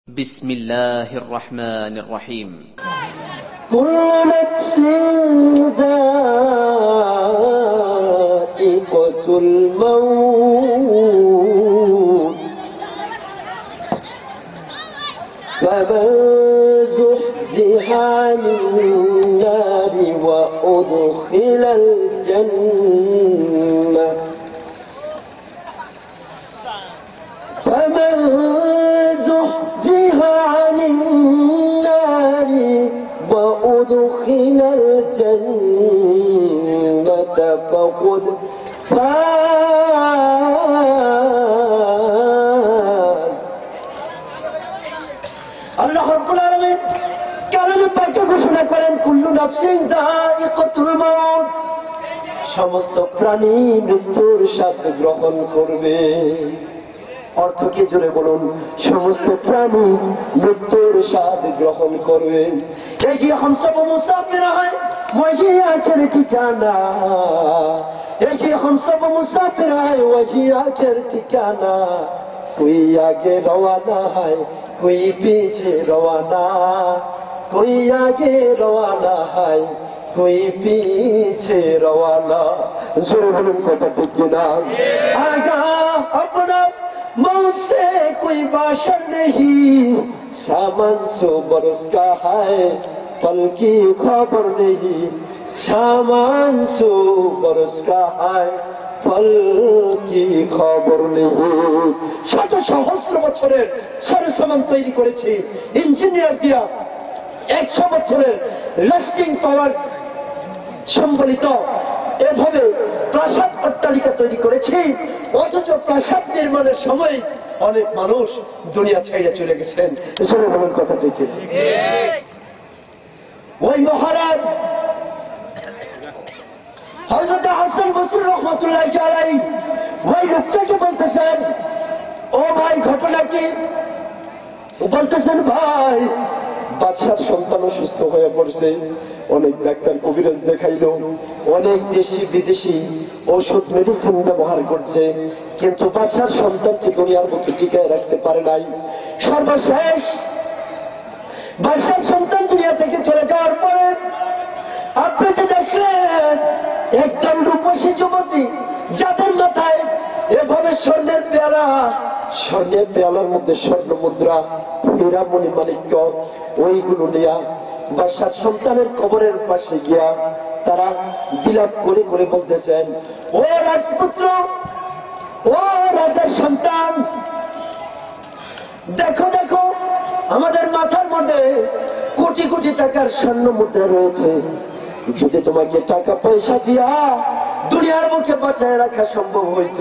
بسم الله الرحمن الرحيم كل نفس ذائقة الموت فمن زحزح عن النار وأدخل الجنة فمن زحزح عن النار وأدخل الجنة فقد فاز আল্লাহ রাব্বুল আলামিন কালামে পাকে ঘোষণা করেন কুল্লু নাফসিন যায়িকাতুল মাউত, সমস্ত প্রাণী মৃত্যুর স্বাদ গ্রহণ করবে। অর্থ কি জোরে বলুন? সমস্ত প্রাণী মৃত্যুর স্বাদ গ্রহণ করবে। এই যে हम सब मुसाफिर हैं वही आखिर ठिकाना, এই যে हम सब मुसाफिर हैं वही आखिर ठिकाना। कोई आगे रवाना है कोई पीछे रवाना, कोई आगे रवाना है कोई पीछे रवाना। जोरे बोलুন কথা ঠিক না? आगा अपना मौत से कोई बाशर नहीं, सामान 100 बरस का है फल की खबर नहीं, सामान 100 बरस का है फल की खबर नहीं। শত সহস্র বছরের সরসামান তৈরি করেছি ইঞ্জিনিয়ার দিয়া, 100 বছরের লাস্টিং পাওয়ার সম্বলিত এভাবে প্রাসাদ অট্টালিকা তৈরি করেছি, অথচ প্রাসাদ নির্মাণের সময় অনেক মানুষ দুনিয়া ছেড়ে চলে গেছেন। শুনে বলুন কথা ঠিক? ওই মহারাজ হযরত হাসান বসরি রহমাতুল্লাহি আলাইহি ওই লোকটাকে বলতেছেন, ও ভাই ঘটনা কি? বলতেছেন, ভাই বাদশার সন্তান অসুস্থ হয়ে পড়ছে, অনেক ডাক্তার কবিরাজ দেখাইল, অনেক দেশি বিদেশি ঔষধ মেডিসিন ব্যবহার করছে, কিন্তু বাদশার সন্তানকে দুনিয়ার মধ্যে টিকায় রাখতে পারে নাই। সর্বশেষ বাদশার সন্তান দুনিয়া থেকে চলে যাওয়ার পরে আপনি যে দেখলেন একজন রূপসী যুবতী, যাদের মাথায় এভাবে স্বর্ণের পেয়ালা, স্বর্ণের পেয়ালার মধ্যে স্বর্ণ মুদ্রা, হীরামণি মাণিক্য, ওইগুলো নিয়া বাদশার সন্তানের কবরের পাশে গিয়া তারা বিলাপ করে করে বলতেছেন, ও রাজপুত্র, ও রাজার সন্তান, দেখো দেখো আমাদের মাথার মধ্যে কোটি কোটি টাকার স্বর্ণ মুদ্রা রয়েছে, যদি তোমাকে টাকা পয়সা দিয়া দুনিয়ার মুখে বাঁচায় রাখা সম্ভব হইত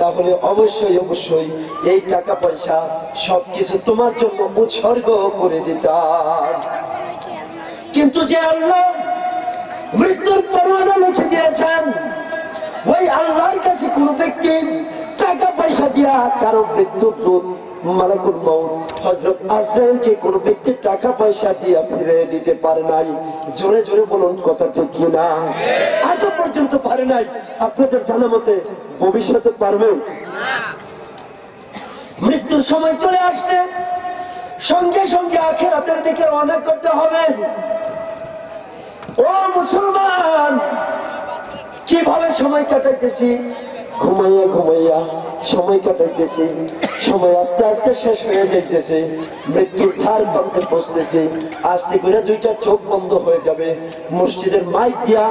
তাহলে অবশ্যই অবশ্যই এই টাকা পয়সা সবকিছু তোমার জন্য উৎসর্গ করে দিতাম। কিন্তু যে আল্লাহ মৃত্যুর পরোয়ানা লিখে দিয়েছেন, ওই আল্লাহর কাছে কোন ব্যক্তি টাকা পয়সা দিয়া কারো মৃত্যুর দূত মালাকুল মউত হযরত আজরাইলকে কোন ব্যক্তি টাকা পয়সা দিয়া ফিরে দিতে পারে নাই। জোরে জোরে বলুন কথা ঠিক কিনা? আজও পর্যন্ত পারে নাই। আপনাদের জানা মতে ভবিষ্যতে পারবে? মৃত্যুর সময় চলে আসলে সঙ্গে সঙ্গে আখিরাতের দিকে রওনা করতে হবে। ও মুসলমান, কিভাবে সময় কাটাইতেছি? ঘুমাইয়া ঘুমাইয়া সময় কাটাইতেছি, সময় আস্তে আস্তে শেষ হয়ে যাইতেছে, মৃত্যুর ধার প্রান্তে পৌঁছতেছে, আস্তে করে দুইটা চোখ বন্ধ হয়ে যাবে, মসজিদের মাইক দিয়া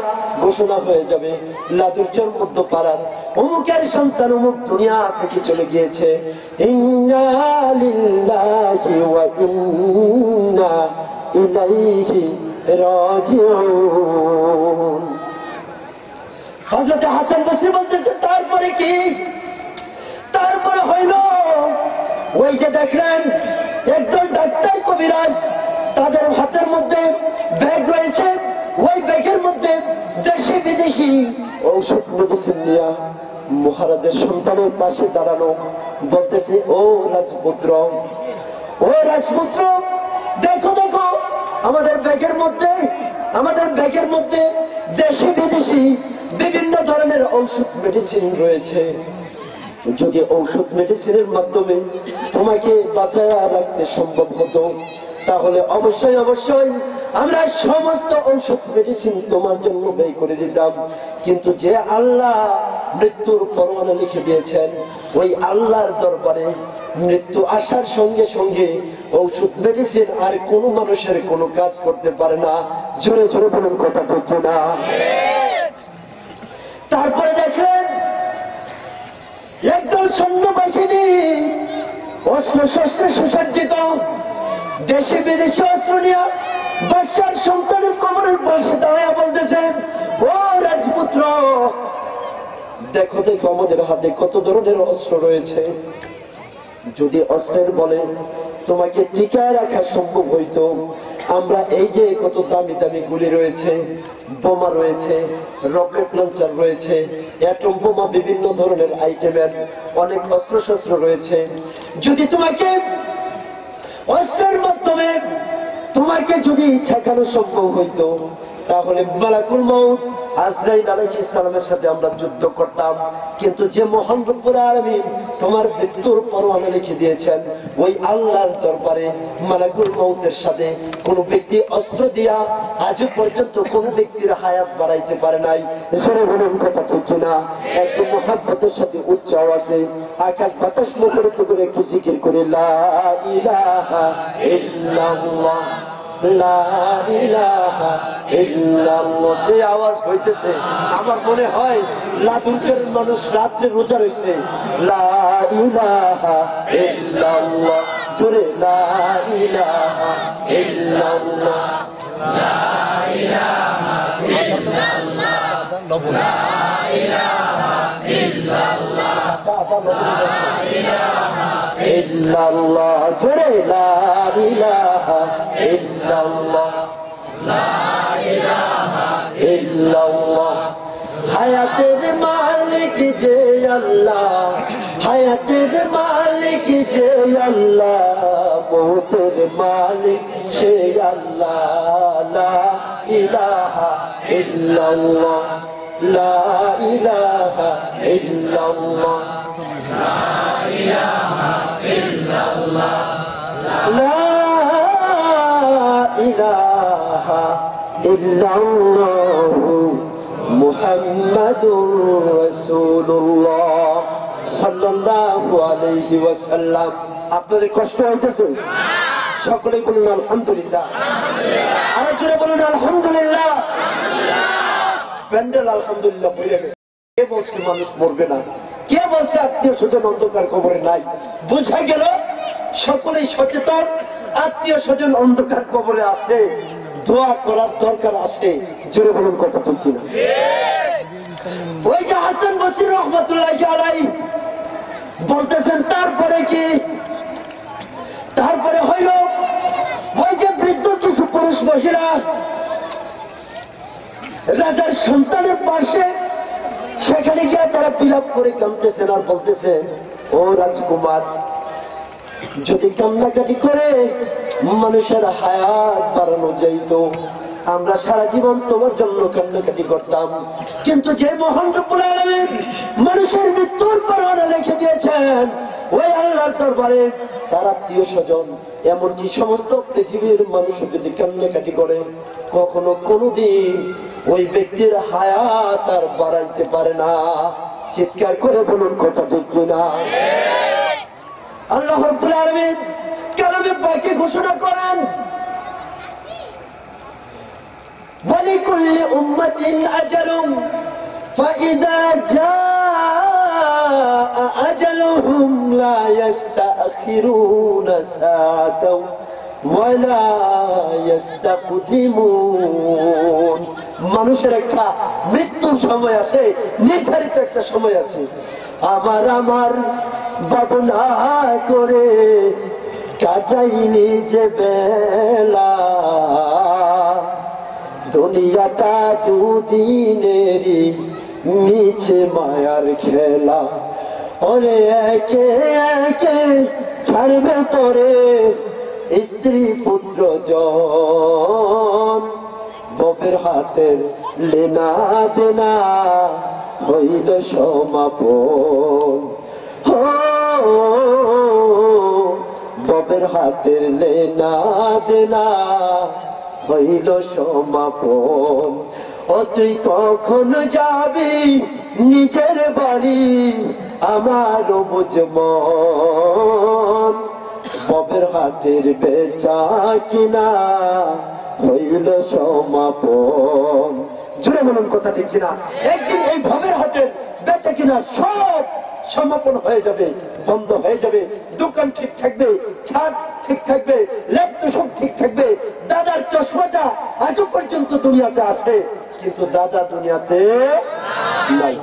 ঘোষণা হয়ে যাবে, লাদুরচর মধ্য পাড়ার অমুকের সন্তান অমুক দুনিয়া থেকে চলে গিয়েছে, ইন্না লিল্লাহি ওয়া ইন্না ইলাইহি রাজিউন। হযরত হাসান বসরি বলতেছে, তারপরে কি? তারপরে হইল ওই যে দেখলেন একজন ডাক্তার কবিরাজ, তাদের হাতের মধ্যে ব্যাগ রয়েছে, ওই ব্যাগের মধ্যে দেশি বিদেশি ঔষধ মেডিসিন নিয়ে মহারাজের সন্তানের পাশে দাঁড়ানো, বলতেছে, ও রাজপুত্র, ও রাজপুত্র, দেখো দেখো আমাদের ব্যাগের মধ্যে দেশি বিদেশি বিভিন্ন ধরনের ঔষধ মেডিসিন রয়েছে, যদি ঔষধ মেডিসিনের মাধ্যমে তোমাকে বাঁচায় রাখতে সম্ভব হতো, তাহলে অবশ্যই অবশ্যই আমরা সমস্ত ঔষধ মেডিসিন তোমার জন্য ব্যয় করে দিতাম। কিন্তু যে আল্লাহ মৃত্যুর পরোয়ানা লিখে দিয়েছেন, ওই আল্লাহর দরবারে মৃত্যু আসার সঙ্গে সঙ্গে ঔষধ মেডিসিন আর কোনো মানুষের কোনো কাজ করতে পারে না। জোরে জোরে বলুন কথা বলতো না। তারপরে দেখেন একদল সৈন্যবাহিনী অস্ত্র শস্ত্রে সুসজ্জিত, দেশে বিদেশে অস্ত্র নিয়ে বাদশার সন্তানের কোমরের পাশে দাঁড়ায় বলতেছেন, ও রাজপুত্র, দেখো দেখো আমাদের হাতে কত ধরনের অস্ত্র রয়েছে। যদি অস্ত্রের বলে তোমাকে টিকায় রাখা সম্ভব হইতো, আমরা এই যে কত দামি দামি গুলি রয়েছে, বোমা রয়েছে, রকেট লঞ্চার রয়েছে, অ্যাটম বোমা, বিভিন্ন ধরনের আইটেমের অনেক অস্ত্রশস্ত্র রয়েছে, যদি তোমাকে অস্ত্রের মাধ্যমে তোমাকে যদি ঠেকানো সম্ভব হইতো, তাহলে মালাকুল মউত আজরাইল আলাইহিস সালামের সাথে আমরা যুদ্ধ করতাম। কিন্তু যে মহান রব্বুল আলামিন তোমার মৃত্যুর পরোয়ানা লিখে দিয়েছেন, ওই আল্লাহর দরবারে মালাকুল মউতের সাথে কোন ব্যক্তি অস্ত্র দিয়া আজ পর্যন্ত কোন ব্যক্তির হায়াত বাড়াইতে পারে নাই। জোরে বলুন কথা ঠিক না? একটু মুহাব্বতের সাথে উচ্চ আওয়াজে আকাশ বাতাস মুখরিত করে একটু জিকির করে লা ইলাহা ইল্লাল্লাহ, লা ইলাহা ইল্লাল্লাহ। যে আওয়াজ হইতেছে আমার মনে হয় লাতুকের মানুষ রাত্রে রোজা রয়েছে। লা ইলাহা ইল্লাল্লাহ, জোরে লা ইলাহা ইল্লাল্লাহ, লা ইলাহা ইল্লাল্লাহ, লা ইলাহা ইল্লাল্লাহ, লা ইলাহা ইল্লাল্লাহ, জোরে লা ইলাহা ইল্লাল্লাহ, লা ইলাহা ইল্লাল্লাহ। হায়াতের মালিক যে আল্লাহ, হায়াতের মালিক যে আল্লাহ, মৌতের মালিক সে আল্লাহ। লা ইলাহা ইল্লাল্লাহ, লা ইলাহা ইল্লাল্লাহ, লা ইলাহা ইল্লাল্লাহ, লা ইলাহা ইল্লাল্লাহ, মুহাম্মাদুর রাসূলুল্লাহ সাল্লাল্লাহু আলাইহি ওয়াসাল্লাম। আপনাদের কষ্ট হইতেছে? সকলেই বলুন আলহামদুলিল্লাহ। আরো জোরে বলুন আলহামদুলিল্লাহ। প্যান্ডেল আলহামদুলিল্লাহ ভরে গেছে। কে বলছে মানুষ মরবে না? কে বলছে আত্মীয় স্বজন অন্ধকার কবরে নাই? বোঝা গেল সকলেই সচেতন, আত্মীয় স্বজন অন্ধকার কবরে আছে, দোয়া করার দরকার আছে। জোরে বলুন কথা ঠিক কিনা? ওই যে হাসান বসরি রহমাতুল্লাহি আলাইহি বলতেছেন, তারপরে কি? তারপরে হইল ওই যে বৃদ্ধ কিছু পুরুষ মহিলা রাজার সন্তানের পাশে, সেখানে গিয়ে তারা বিলাপ করে কাঁদতেছেন আর বলতেছেন, ও রাজকুমার, যদি কান্নাকাটি করে মানুষের হায়াত বাড়ানো যাইত, আমরা সারা জীবন তোমার জন্য কান্নাকাটি করতাম। কিন্তু যে মহান রব্বুল আলামিন মানুষের মৃত্যুর পরোয়ানা লিখে দিয়েছেন, ওই আল্লাহর দরবারে তার আত্মীয় স্বজন, এমনকি সমস্ত পৃথিবীর মানুষ যদি কান্নাকাটি করে, কখনো কোনদিন ওই ব্যক্তির হায়াত আর বাড়াইতে পারে না। চিৎকার করে বলুন কথা ঠিক না? আল্লাহ রাব্বুল আলামিন কালামে পাকে ঘোষণা করেন, ওয়ালিকুল্লি উম্মাতিন আজালুম ফাইযা জাআ আজালুহুম লা ইস্তাখিরুনা সাআতাও ওয়া লা ইস্তাকদিমুন। মানুষের একটা মৃত্যুর সময় আছে, নির্ধারিত একটা সময় আছে। আমার ভাবনা করে কাটাইনি যে বেলা, দুনিয়াটা দুদিনেরই মিছে মায়ার খেলা। ওরে একে একে ছাড়বে তোরে স্ত্রী পুত্র জন, ববের হাতের লেনা দেনা হইল সমাপন। ববের হাতের লেনা দেনা হইল সমাপন। ও তুই কখন যাবি নিজের বাড়ি আমারও বুঝমন, ববের হাতের বেচা কিনা হইল সমাপন। জুড়ে বলুন কথা ঠিক কিনা? একদিন এই ভবের হাটের বেচা কিনা সব সমাপন হয়ে যাবে, বন্ধ হয়ে যাবে। দোকান ঠিক থাকবে, খাট ঠিক থাকবে, ল্যাপটপ সব ঠিক থাকবে। দাদার চশমাটা আজও পর্যন্ত দুনিয়াতে আছে, কিন্তু দাদা দুনিয়াতে নাই।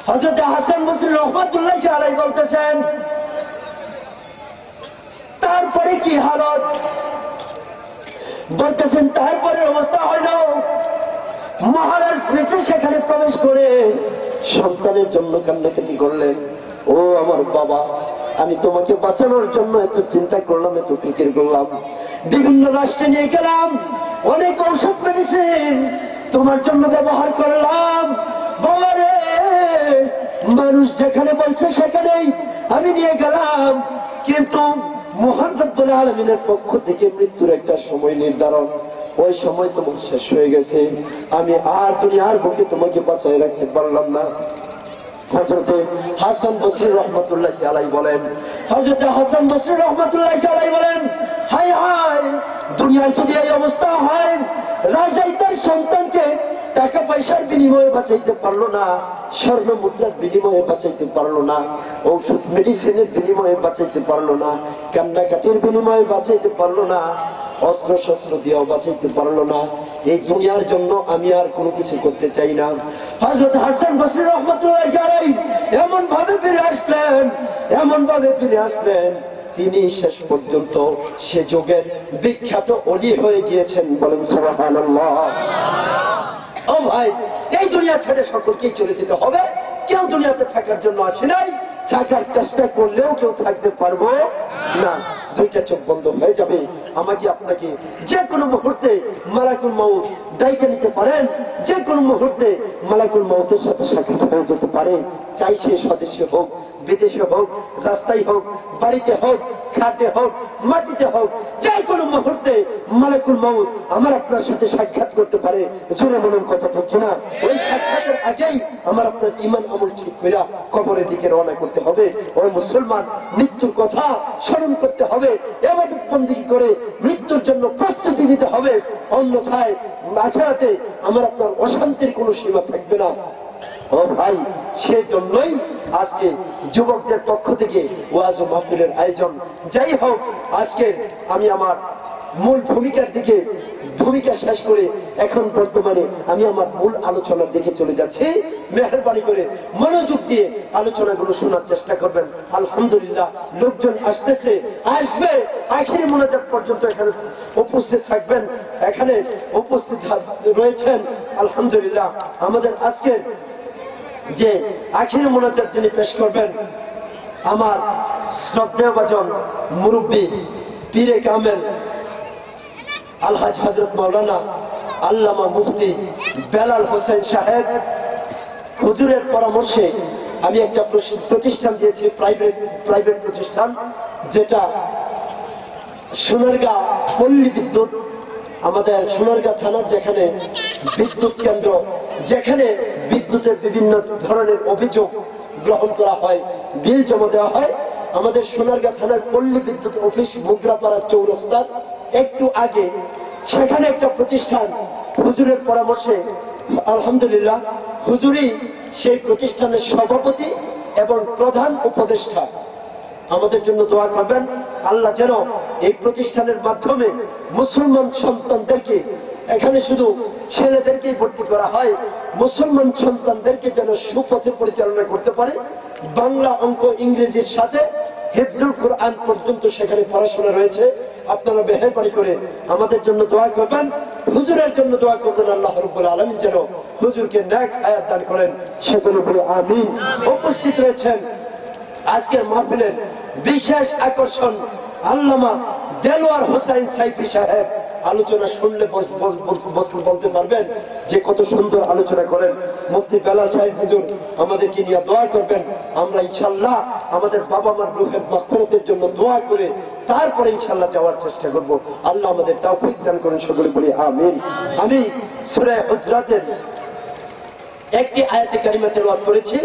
হযরত হাসান বসরি রহমাতুল্লাহ আলাইহি বলতেছেন, তারপরে কি হালত? বলতেছেন তারপরে অবস্থা হইল মহারাজ নিচে সেখানে প্রবেশ করে সন্তানের জন্য কান্নাকাটি করলেন। ও আমার বাবা, আমি তোমাকে বাঁচানোর জন্য এত চিন্তা করলাম, এত ফিকির করলাম, বিভিন্ন রাষ্ট্রে নিয়ে গেলাম, অনেক ঔষধ মেডিসিন তোমার জন্য ব্যবহার করলাম। বাবা রে, মানুষ যেখানে বলছে সেখানেই আমি নিয়ে গেলাম, কিন্তু মহান রব্বুল আলামিনের পক্ষ থেকে মৃত্যুর একটা সময় নির্ধারণ, ওই সময় তোমার শেষ হয়ে গেছে, আমি আর দুনিয়ার বুকে তোমাকে বাঁচায় রাখতে পারলাম না। হযরতে হাসান বসরি রহমাতুল্লাহ আলাইহি বলেন, হযরতে হাসান বসরি রহমাতুল্লাহ আলাইহি বলেন, হায় হায়, দুনিয়ার যদি এই অবস্থা হয়, রাজাই তার সন্তানকে টাকা পয়সার বিনিময়ে বাঁচাইতে পারলো না, স্বর্ণ মুদ্রার বিনিময়ে বাঁচাইতে পারলো না, ঔষধ মেডিসিনের বিনিময়ে বাঁচাইতে পারলো না, কান্নাকাটির বিনিময়ে বাঁচাইতে পারলো না, অস্ত্র শস্ত্র দিয়েও বাঁচাইতে পারলো না। এই দুনিয়ার জন্য আমি আর কোনো কিছু করতে চাই না। হযরত হাসান বসরি রহমাতুল্লাহ আলাইহি এমন ভাবে ফিরে আসলেন, এমন ভাবে ফিরে আসলেন, তিনি শেষ পর্যন্ত সে যুগের বিখ্যাত ওলি হয়ে গিয়েছেন। বলেন সুবহানাল্লাহ। ও ভাই, এই দুনিয়া ছেড়ে সকলকেই চলে যেতে হবে, কেউ দুনিয়াতে থাকার জন্য আসে নাই, থাকার চেষ্টা করলেও কেউ থাকতে পারবো না। দুইটা চোখ বন্ধ হয়ে যাবে, আমাকে আপনাকে যে কোনো মুহূর্তে মালাকুল মউত ডাইকে নিতে পারেন, যে কোনো মুহূর্তে মালাকুল মউতের সাথে সাক্ষাৎ হয়ে যেতে পারে, চাই সে স্বদেশে হোক, বিদেশে হোক, রাস্তায় হোক, বাড়িতে হোক, খাতে হোক, মাটিতে হোক, যে কোনো মুহূর্তে মালাকুল মউত আমার আপনার সাথে সাক্ষাৎ করতে পারে। জোরে বলুন কথা ঠিক কিনা? ওই সাক্ষাতের আগেই আমার আপনার ঈমান আমল ঠিক করে কবরের দিকে রওনা করতে হবে। ওই মুসলমান মৃত্যুর কথা স্মরণ করতে হবে, ইবাদত বন্দেগী করে মৃত্যুর জন্য প্রস্তুতি নিতে হবে, অন্যথায় আখিরাতে আমার আপনার অশান্তির কোনো সীমা থাকবে না। ও ভাই, সেই জন্যই আজকে যুবকদের পক্ষ থেকে ওয়াজ ও মাহফিলের আয়োজন। যাই হোক, আজকে আমি আমার মূল ভূমিকা শেষ করে এখন বর্তমানে আমি আমার মূল আলোচনার দিকে চলে যাচ্ছি। মেহেরবানি করে মনোযোগ দিয়ে আলোচনাগুলো শোনার চেষ্টা করবেন। আলহামদুলিল্লাহ, লোকজন আসতেছে, আসবে, আখিরি মোনাজাত পর্যন্ত এখানে উপস্থিত থাকবেন, এখানে উপস্থিত রয়েছেন। আলহামদুলিল্লাহ, আমাদের আজকের যে আখিরি মোনাজাত যিনি পেশ করবেন, আমার শ্রদ্ধেয়ভাজন মুরব্বী পীরে কামেল আলহাজ হযরত মাওলানা আল্লামা মুফতি বেলাল হোসেন সাহেব। হুজুরের পরামর্শে আমি একটা প্রতিষ্ঠান দিয়েছি, প্রাইভেট প্রতিষ্ঠান, যেটা সোনারগাঁ পল্লী বিদ্যুৎ, আমাদের সোনারগাঁ থানার যেখানে বিদ্যুৎ কেন্দ্র, যেখানে বিদ্যুতের বিভিন্ন ধরনের অভিযোগ গ্রহণ করা হয়, বিল জমা দেওয়া হয়, আমাদের সোনারগাঁ থানার পল্লী বিদ্যুৎ অফিস মুদ্রাপাড়া চৌরাস্তার একটু আগে সেখানে একটা প্রতিষ্ঠান হুজুরের পরামর্শে, আলহামদুলিল্লাহ, হুজুরই সেই প্রতিষ্ঠানের সভাপতি এবং প্রধান উপদেষ্টা। আমাদের জন্য দোয়া করবেন, আল্লাহ যেন এই প্রতিষ্ঠানের মাধ্যমে মুসলমান সন্তানদেরকে, এখানে শুধু ছেলেদেরকেই ভর্তি করা হয়, মুসলমান সন্তানদেরকে যেন সুপথে পরিচালনা করতে পারে। বাংলা, অঙ্ক, ইংরেজির সাথে হিফজুল কোরআন পর্যন্ত সেখানে পড়াশোনা রয়েছে। আপনারা মেহেরবানি করে আমাদের জন্য দোয়া করবেন, হুজুরের জন্য দোয়া করবেন। আল্লাহ রাব্বুল আলামিন যেন হুজুরকে নেক হায়াত দান করেন, সেগুলো বলে আমিন। উপস্থিত রয়েছেন আজকের মাহফিলের বিশেষ আকর্ষণ আল্লামা দেলোয়ার হোসাইন সাইফি সাহেব আলোচনা শুনলে বলতে পারবেন যে কত সুন্দর আলোচনা করেন। মুফতি বেলাল সাহেব হুজুর আমাদেরকে নিয়ে দোয়া করবেন। আমরা ইনশাআল্লাহ আমাদের বাবা মার রূহের মাগফিরাতের জন্য দোয়া করে তারপরে ইনশাআল্লাহ যাওয়ার চেষ্টা করব। আল্লাহ আমাদের তৌফিক দান করেন, সকলে বলি আমিন। আমি সূরা হুজরাতের একটি আয়াতে কারিমা তেলাওয়াত করেছি।